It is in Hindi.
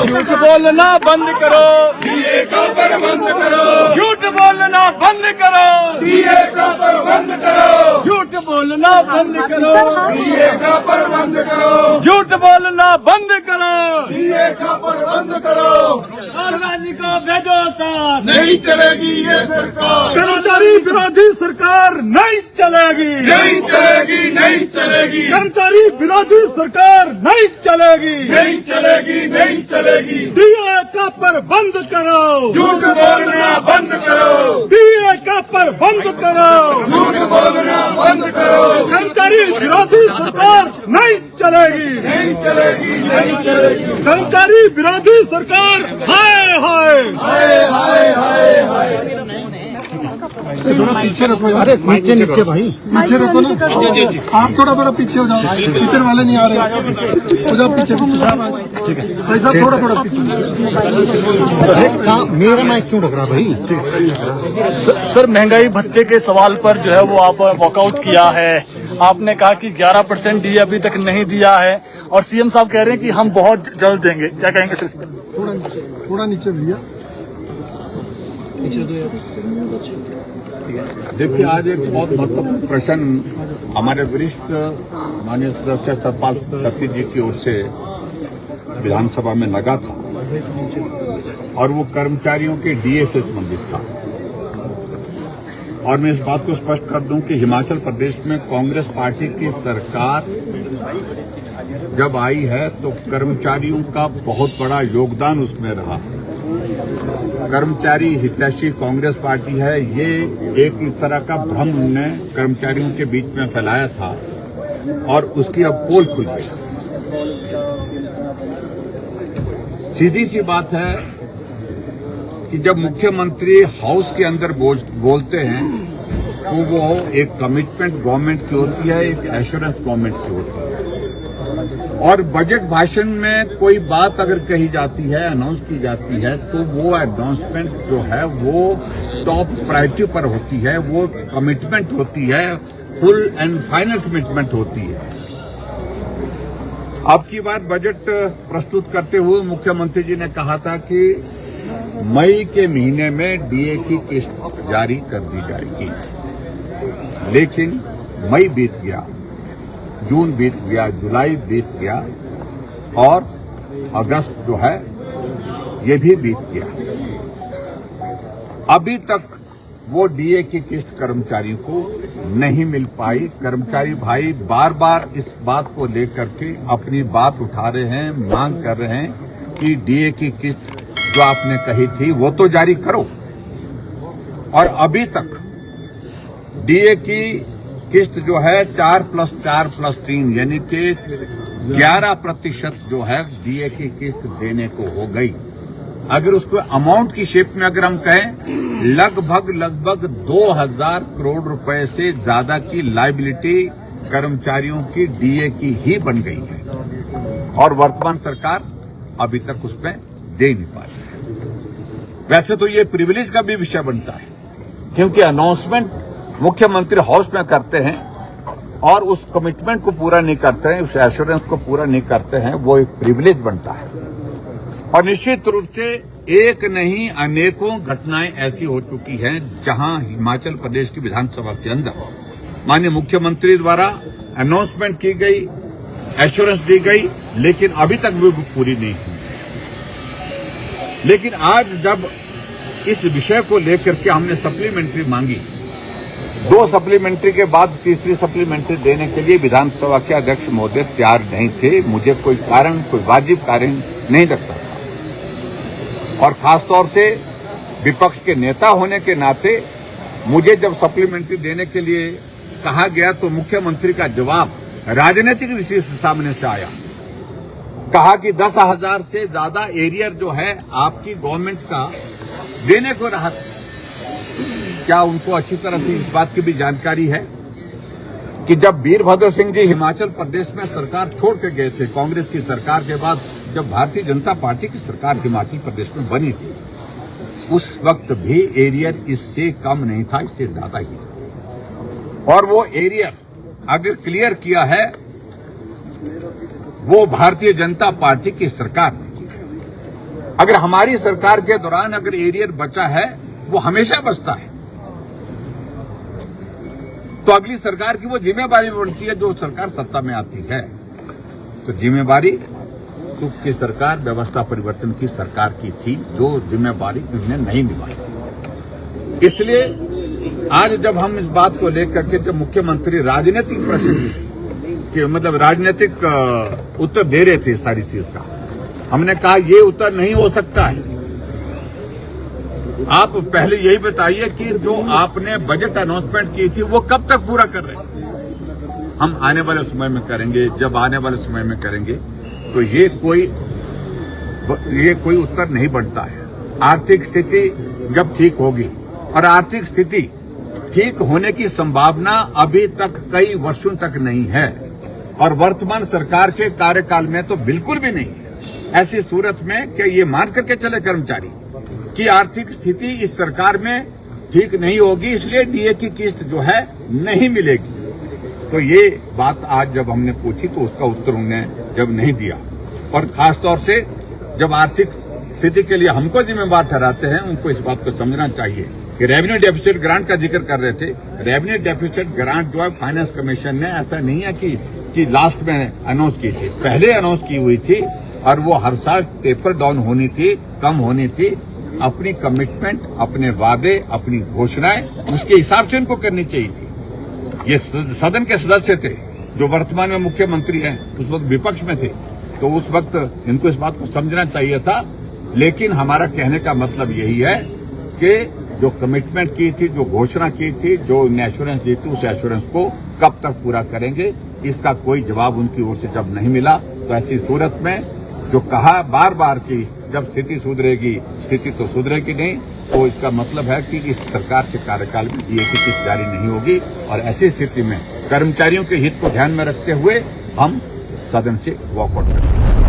झूठ बोलना बंद करो, डीए का प्रबंध करो, झूठ बोलना बंद करो, डीए का प्रबंध करो, झूठ बोलना बंद करो, डीए का प्रबंध करो, झूठ बोलना बंद करो, डीए का प्रबंध करो। राहुल गांधी को भेजो तार, नहीं चलेगी ये सरकार, कर्मचारी विरोधी सरकार नहीं चलेगी, नहीं चलेगी, नहीं चलेगी, कर्मचारी विरोधी सरकार नहीं चलेगी, नहीं चलेगी, नहीं चलेगी। डीए का प्रबंध करो, झूठ बोलना बंद करो, डीए का प्रबंध करो, झूठ बोलना बंद करो, कर्मचारी विरोधी सरकार नहीं चलेगी, नहीं चलेगी, नहीं चलेगी। कर्मचारी विरोधी सरकार हाय हाय। हाय हाय हाय हाय। थोड़ा पीछे रखो यार। अरे नीचे भाई पीछे रखो ना। आप थोड़ा पीछे हो जाओ, इधर वाले नहीं आ रहे, हो जाओ पीछे पीछे। ठीक है भाई साहब, थोड़ा पीछे। मेरा माइक क्यों ढक रहा भाई? सर, महंगाई भत्ते के सवाल पर जो है वो आप वॉकआउट किया है। आपने कहा कि 11% डीए अभी तक नहीं दिया है और सीएम साहब कह रहे हैं कि हम बहुत जल्द देंगे, क्या कहेंगे सर? थोड़ा नीचे भैया। देखिए, आज एक बहुत महत्वपूर्ण प्रश्न हमारे वरिष्ठ माननीय सदस्य सतपाल सत्ती जी की ओर से विधानसभा में लगा था और वो कर्मचारियों के डीए से संबंधित था। और मैं इस बात को स्पष्ट कर दूं कि हिमाचल प्रदेश में कांग्रेस पार्टी की सरकार जब आई है तो कर्मचारियों का बहुत बड़ा योगदान उसमें रहा। कर्मचारी हितैषी कांग्रेस पार्टी है, ये एक तरह का भ्रम उन्होंने कर्मचारियों के बीच में फैलाया था और उसकी अब पोल खुल गई। सीधी सी बात है कि जब मुख्यमंत्री हाउस के अंदर बोलते हैं तो वो एक कमिटमेंट गवर्नमेंट की होती है, एक एश्योरेंस गवर्नमेंट की होती है। और बजट भाषण में कोई बात अगर कही जाती है, अनाउंस की जाती है, तो वो अनाउंसमेंट जो है वो टॉप प्रायोरिटी पर होती है, वो कमिटमेंट होती है, फुल एंड फाइनल कमिटमेंट होती है। अब की बार बजट प्रस्तुत करते हुए मुख्यमंत्री जी ने कहा था कि मई के महीने में डीए की किस्त जारी कर दी जाएगी, लेकिन मई बीत गया, जून बीत गया, जुलाई बीत गया और अगस्त जो है ये भी बीत गया। अभी तक वो डीए की किस्त कर्मचारियों को नहीं मिल पाई। कर्मचारी भाई बार बार इस बात को लेकर के अपनी बात उठा रहे हैं, मांग कर रहे हैं कि डीए की किस्त जो आपने कही थी वो तो जारी करो। और अभी तक डीए की किस्त जो है 4+4+3 यानी कि 11% जो है डीए की किस्त देने को हो गई। अगर उसको अमाउंट की शेप में अगर हम कहें, लगभग 2000 करोड़ रुपए से ज्यादा की लायबिलिटी कर्मचारियों की डीए की ही बन गई है और वर्तमान सरकार अभी तक उसमें दे नहीं पाई। वैसे तो ये प्रिविलेज का भी विषय बनता है, क्योंकि अनाउंसमेंट मुख्यमंत्री हाउस में करते हैं और उस कमिटमेंट को पूरा नहीं करते हैं, उस एश्योरेंस को पूरा नहीं करते हैं, वो एक प्रिविलेज बनता है। और निश्चित रूप से एक नहीं अनेकों घटनाएं ऐसी हो चुकी हैं जहां हिमाचल प्रदेश की विधानसभा के अंदर माननीय मुख्यमंत्री द्वारा अनाउंसमेंट की गई, एश्योरेंस दी गई, लेकिन अभी तक वो पूरी नहीं हुई। लेकिन आज जब इस विषय को लेकर के हमने सप्लीमेंट्री मांगी, 2 सप्लीमेंट्री के बाद तीसरी सप्लीमेंट्री देने के लिए विधानसभा के अध्यक्ष महोदय तैयार नहीं थे। मुझे कोई वाजिब कारण नहीं लगता था और खासतौर से विपक्ष के नेता होने के नाते मुझे जब सप्लीमेंट्री देने के लिए कहा गया तो मुख्यमंत्री का जवाब राजनीतिक दृष्टि से सामने से आया। कहा कि 10,000 से ज्यादा एरियर जो है आपकी गवर्नमेंट का देने को रहा। क्या उनको अच्छी तरह से इस बात की भी जानकारी है कि जब वीरभद्र सिंह जी हिमाचल प्रदेश में सरकार छोड़ के गए थे, कांग्रेस की सरकार के बाद जब भारतीय जनता पार्टी की सरकार हिमाचल प्रदेश में बनी थी, उस वक्त भी एरियर इससे कम नहीं था, इससे ज्यादा ही था। और वो एरियर अगर क्लियर किया है वो भारतीय जनता पार्टी की सरकार ने, अगर हमारी सरकार के दौरान अगर एरियर बचा है, वो हमेशा बचता है, तो अगली सरकार की वो जिम्मेवारी बनती है जो सरकार सत्ता में आती है। तो जिम्मेवारी सुख की सरकार, व्यवस्था परिवर्तन की सरकार की थी, जो जिम्मेवारी उन्होंने नहीं निभाई। इसलिए आज जब हम इस बात को लेकर के जब मुख्यमंत्री राजनीतिक प्रश्न के मतलब राजनीतिक उत्तर दे रहे थे सारी चीज का, हमने कहा ये उत्तर नहीं हो सकता है। आप पहले यही बताइए कि जो आपने बजट अनाउंसमेंट की थी वो कब तक पूरा कर रहे हैं? हम आने वाले समय में करेंगे, जब आने वाले समय में करेंगे, तो ये कोई उत्तर नहीं बनता है। आर्थिक स्थिति जब ठीक होगी, और आर्थिक स्थिति ठीक होने की संभावना अभी तक कई वर्षों तक नहीं है, और वर्तमान सरकार के कार्यकाल में तो बिल्कुल भी नहीं है। ऐसी सूरत में क्या ये मान करके चले कर्मचारी कि आर्थिक स्थिति इस सरकार में ठीक नहीं होगी, इसलिए डीए की किस्त जो है नहीं मिलेगी? तो ये बात आज जब हमने पूछी तो उसका उत्तर उन्होंने जब नहीं दिया, और खासतौर से जब आर्थिक स्थिति के लिए हमको जिम्मेवार ठहराते हैं, उनको इस बात को समझना चाहिए कि रेवेन्यू डेफिसिट ग्रांट का जिक्र कर रहे थे। रेवेन्यू डेफिसिट ग्रांट जो है फाइनेंस कमीशन ने, ऐसा नहीं है कि लास्ट में अनाउंस की थी, पहले अनाउंस की हुई थी, और वो हर साल टेपर डाउन होनी थी, कम होनी थी। अपनी कमिटमेंट, अपने वादे, अपनी घोषणाएं उसके हिसाब से इनको करनी चाहिए थी। ये सदन के सदस्य थे जो वर्तमान में मुख्यमंत्री हैं, उस वक्त विपक्ष में थे, तो उस वक्त इनको इस बात को समझना चाहिए था। लेकिन हमारा कहने का मतलब यही है कि जो कमिटमेंट की थी, जो घोषणा की थी, जो एश्योरेंस दी थी, उस एश्योरेंस को कब तक पूरा करेंगे, इसका कोई जवाब उनकी ओर से जब नहीं मिला, तो ऐसी सूरत में जो कहा बार बार की जब स्थिति सुधरेगी, स्थिति तो सुधरेगी नहीं, तो इसका मतलब है कि इस सरकार के कार्यकाल में डीए की किस्त जारी नहीं होगी। और ऐसी स्थिति में कर्मचारियों के हित को ध्यान में रखते हुए हम सदन से वॉकआउट करेंगे।